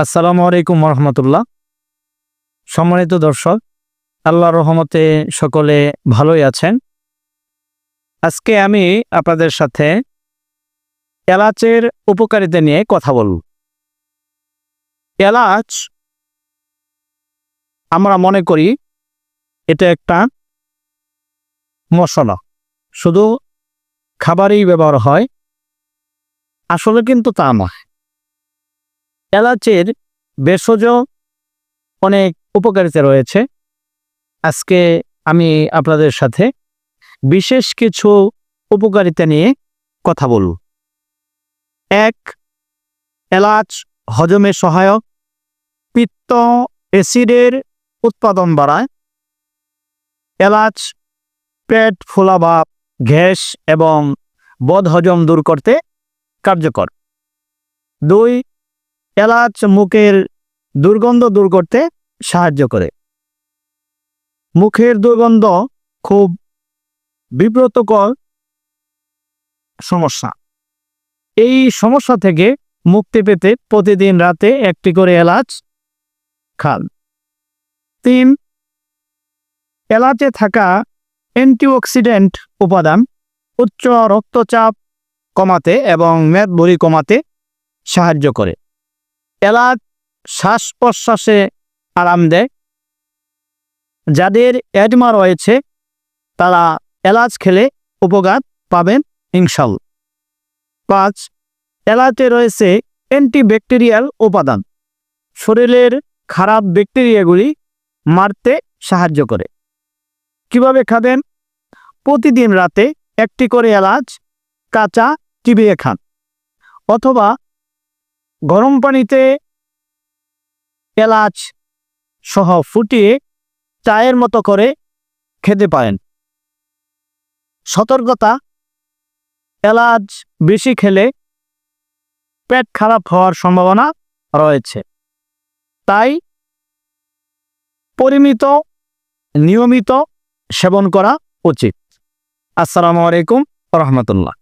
আসসালামু আলাইকুম রহমতুল্লাহ। সম্মানিত দর্শক, আল্লাহর রহমতে সকলে ভালোই আছেন। আজকে আমি আপনাদের সাথে এলাচের উপকারিতা নিয়ে কথা বলব। এলাচ আমরা মনে করি এটা একটা মশলা, শুধু খাবারেই ব্যবহার হয়, আসলে কিন্তু তা নয়। এলাচের ভেষজ অনেক উপকারিতা রয়েছে। আজকে আমি আপনাদের সাথে বিশেষ কিছু উপকারিতা নিয়ে কথা বলব। 1. এলাচ হজমে সহায়ক, পিত্ত অ্যাসিডের উৎপাদন বাড়ায়। এলাচ পেট ফোলা বা গ্যাস এবং বদহজম দূর করতে কার্যকর। 2. এলাচ মুখের দুর্গন্ধ দূর করতে সাহায্য করে। মুখের দুর্গন্ধ খুব বিব্রতকর সমস্যা। এই সমস্যা থেকে মুক্তি পেতে প্রতিদিন রাতে একটি করে এলাচ খান। 3. এলাচে থাকা অ্যান্টিঅক্সিডেন্ট উপাদান উচ্চ রক্তচাপ কমাতে এবং মেদবহুল কমাতে সাহায্য করে। এলাচ শ্বাস প্রশ্বাসে আরাম দেয়। যাদের অ্যাজমা রয়েছে তারা এলাচ খেলে উপকার পাবেন ইনশাআল্লাহ। 5. এলাচে রয়েছে অ্যান্টিব্যাকটেরিয়াল উপাদান, শরীরের খারাপ ব্যাকটেরিয়াগুলি মারতে সাহায্য করে। কিভাবে খাবেন? প্রতিদিন রাতে একটি করে এলাচ কাঁচা চিবিয়ে খান, অথবা গরম পানিতে এলাচ সহ ফুটিয়ে চায়ের মতো করে খেতে পারেন। সতর্কতা: এলাচ বেশি খেলে পেট খারাপ হওয়ার সম্ভাবনা রয়েছে, তাই নিয়মিত সেবন করা উচিত। আসসালামু আলাইকুম রহমতুল্লাহ।